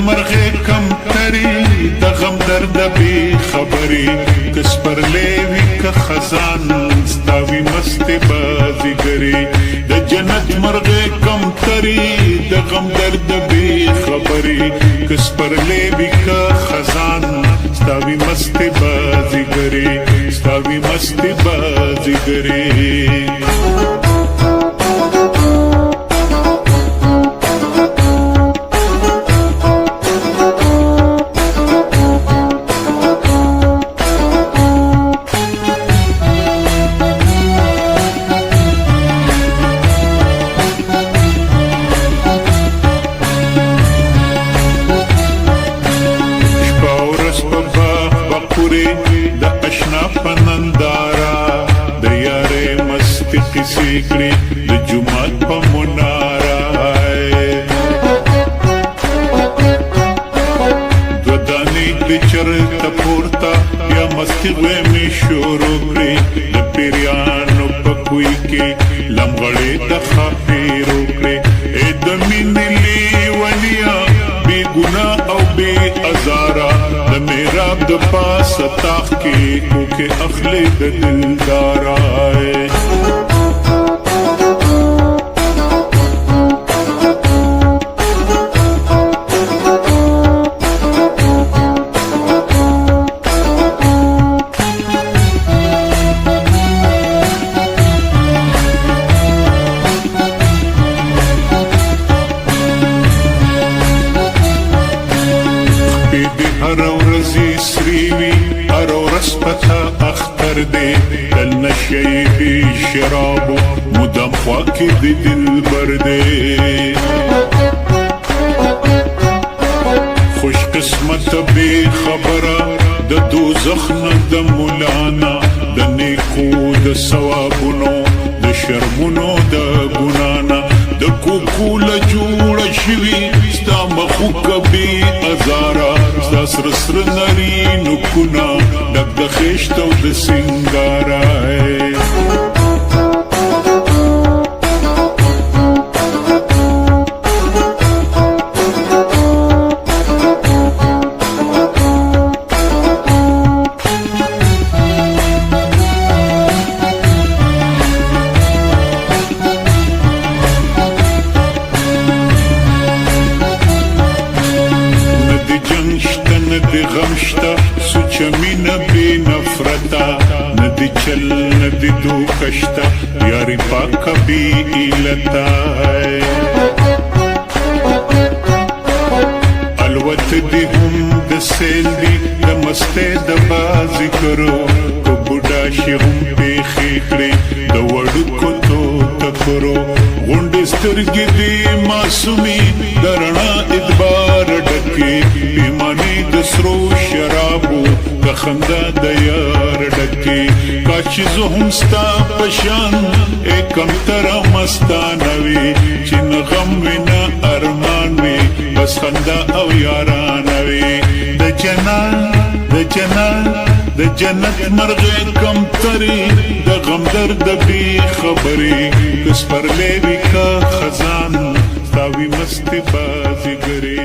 مرغه کم تری د غم درد بی خبری کس پر لیوی که خزان ستاوی مست بازیگری د جنت مرغه کم تری د غم درد بی خبری کس پر لیوی که خزان ستاوی مست بازیگری ستاوی مست بازیگری د اشنا پنندارا د یارې مستی قصې کړې د جومات په منارا دو دانې د چرته پورته یا مستی وې شروع کړې د پیریانو په کوی کې لمغړې د خافیرو کړې ای د مینې لیونیا بې ګناه او بې ازاره د میراب د پاس تاخ کې کوکه اخلي د دلدارای هر ورځی سریوی هر ورځ پتا اختر دی دل نشی بی شرابو مدام خواکی دی دلبر دی خوش قسمت بی خبره د دوزخ نه د مولانا د نیکو د ثوابونو د شرمونو د ګنانا د کوکول جوړ شوی ستا مخوک بی ازارا ستا سر سر نری نکونا ډک د خیشت او د سنگارای ندی غمشتا سوچ مینا بی نفرتا ندی چل ندی دو کشتا یاری پاکا بی ایلتا الوت دی هم د سیل دی د مسته د بازی کرو کو بوډا شي هم پیخې کړې د وړو کو تو تکرو غونډې سترګې دی معصومي درنا ادبار ډکې پیمانې د سرو شرابو د خندا د یار ډکې کاش زه هم ستا په شان کم تره مستانه وي چې نه غم وي نه ارمان وي بس خندا او یارانه وي د جنت مرغه کم تری د غم درد بی خبری کس پر لیوی کا خزان ستاوی مست بازیگری